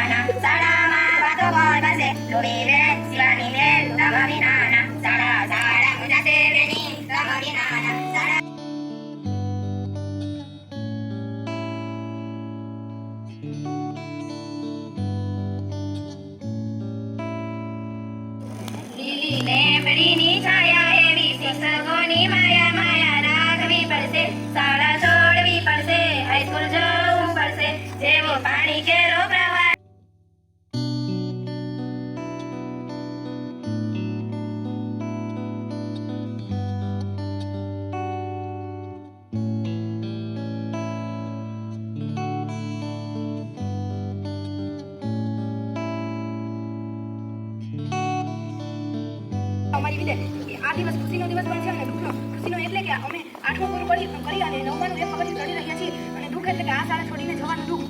વિનાના શાળામાં વાતો કોણ કરશે લોહી બેન શિવાની બેન તમ વિનાના શાળા શાળા મુજાતે બેની તમ વિનાના શાળા લીલી લેમડીની છાયા એવી શિક્ષકોની માયા માયા રાખવી પડશે શાળા છોડવી પડશે હાઈસ્કૂલ જવું પડશે જેવો પાણી કેરો પ્રવાહ અમારી વિદે આ દિવસ ખુશીનો દિવસ પણ છે અને દુઃખનો ખુશીનો એટલે કે અમે 8મું પૂરું કરી અને 9માનું એક પગથિયું ચડી રહ્યા છીએ અને દુઃખ એટલે કે આ શાળા છોડીને જવાનું દુઃખ.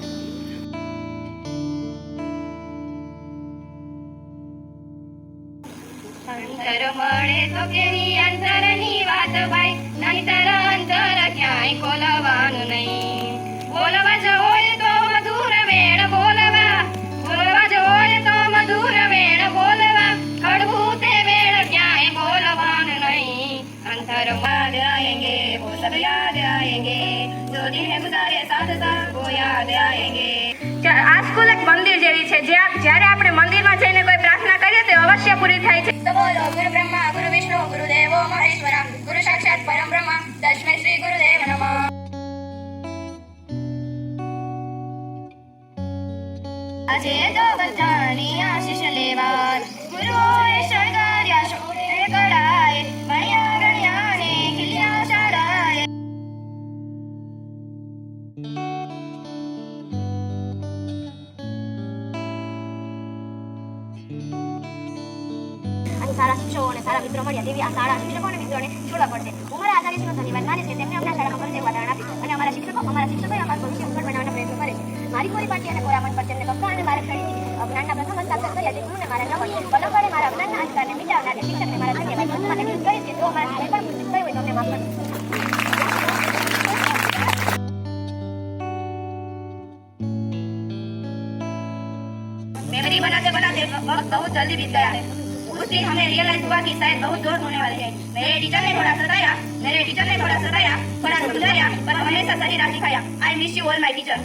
અંતર મળે તો કેની અંતરની વાત ભાઈ નહીતર અંતર ક્યાંય ખોલવાનું નહીં બોલવા જ હોય તો મધુર વેણ બોલવા જ હોય તો મધુર વેણ બોલવા કડવું તે વેણ ક્યાંય બોલવાનું નહીં અંતર યાદ આएंगे वो सब याद आएंगे जो दिन गुजारे साथ साथ वो याद आएंगे. આ સ્કૂલ એક મંદિર જેવી છે જ્યારે આપણે મંદિરમાં જઈને કોઈ પ્રાર્થના કરીએ તો અવશ્ય પૂરી થાય છે. તો બોલો ગુરુ બ્રહ્મા ગુરુ વિષ્ણુ ગુરુ દેવો મહેશ્વરા ગુરુ સાક્ષાત પરમ બ્રહ્મ તસ્મૈ શ્રી ગુરુદેવ નમઃ. આજે તો બધાની આશીષ લેવા ગુરુએ શણગાર્યા શોભે કળાએ ભણ્યા ગણ્યા ને ખીલ્યા શાળાએ. અહીં સારા શિક્ષકો અને સારા મિત્રો મળ્યા તેવી આ શાળા શિક્ષકો અને મિત્રોને છોડવા પડશે. હું મારા આચાર્યશ્રીનો ધન્યવાદ માનીશ કે તેમને અમને શાળામાં ફરજ ઉદાહરણ આપી અને અમારા શિક્ષકોએ અમારું ભવિષ્ય ઉજ્જવળ બનાવવાનો પ્રયત્ન કરે છે. મારી કોરી પાટી અને કોરા મન પર તેમને કક્ષા અને માર્ગ કરીને જ્ઞાનના પ્રથમ હસ્તાક્ષર કર્યા તે ગુરુને મારા નમન પલંગોએ મારા અજ્ઞાનના અંધકારને મિટાવનાર શિક્ષકને મારા ધન્યવાદ માટે વિનંતી કરીશ કે જો અમારાથી કંઈ પણ ભૂલ થઈ હોય તો અમને માફ કરજો. मेमोरी बनाते बनाते वक्त बहुत जल्दी बीत गया है. उस दिन हमें रियलाइज हुआ कि शायद बहुत जोर होने वाले हैं. मेरे टीचर ने थोड़ा सताया थोड़ा समझाया पर हमेशा सही राह दिखाया. I miss you all my teacher.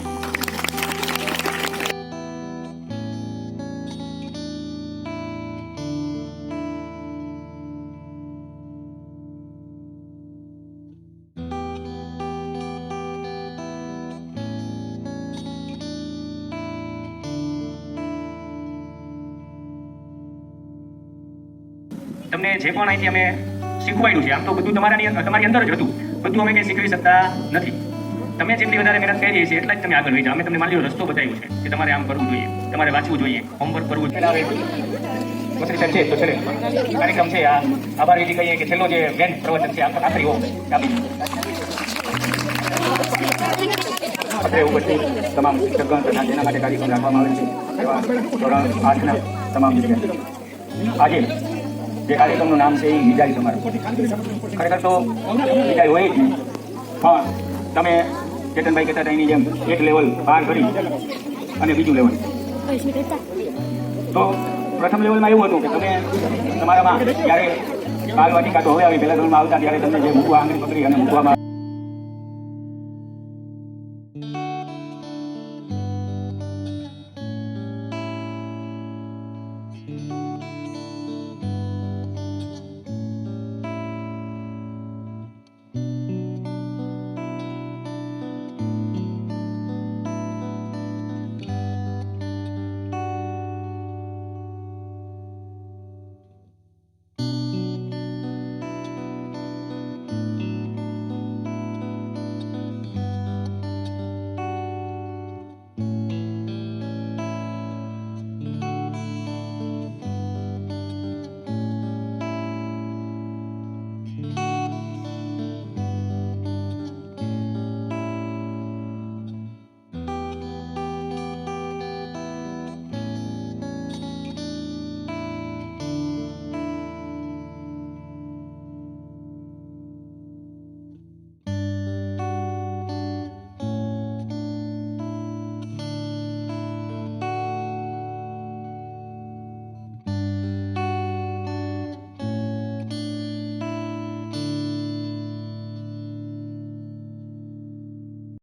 તમને જે પણ અહીંથી અમે શીખવાડ્યું છે આમ તો બધું તમારી અંદર જ હતું, બધું અમે કંઈ શીખવી શકતા નથી. તમે જેટલી વધારે મહેનત કરી છે એટલા જ તમે આગળ વધ્યા. અમે તમને માની લો રસ્તો બતાવ્યો છે કે તમારે આમ કરવું જોઈએ, તમારે વાંચવું જોઈએ, હોમવર્ક કરવું જોઈએ. સાહેબ છે તો છે કાર્યક્રમ છે આ આભાર વિધિ કહીએ કે છેલ્લો જે મેન પ્રવચન છે આખરી હોમ અત્રે ઉપસ્થિત તમામ શિક્ષકગણ તથા જેના માટે કાર્યક્રમ રાખવામાં આવે છે એવા ધોરણ 8ના તમામ વિદ્યાર્થીઓ. આજે જે કાર્યક્રમનું નામ છે એ વિદાય સમારોહ. ખરેખર તો વિદાય હોય જ નહીં, પણ તમે ચેતનભાઈ કહેતા હતા એની જેમ એક લેવલ પાર કરી અને બીજું લેવલ. તો પ્રથમ લેવલમાં એવું હતું કે તમે તમારામાં જ્યારે બાલવાટિકા તો હવે આવી પહેલા ધોરણમાં આવતા ત્યારે તમને જે મૂકવા આંગળી પકડી અને મૂકવામાં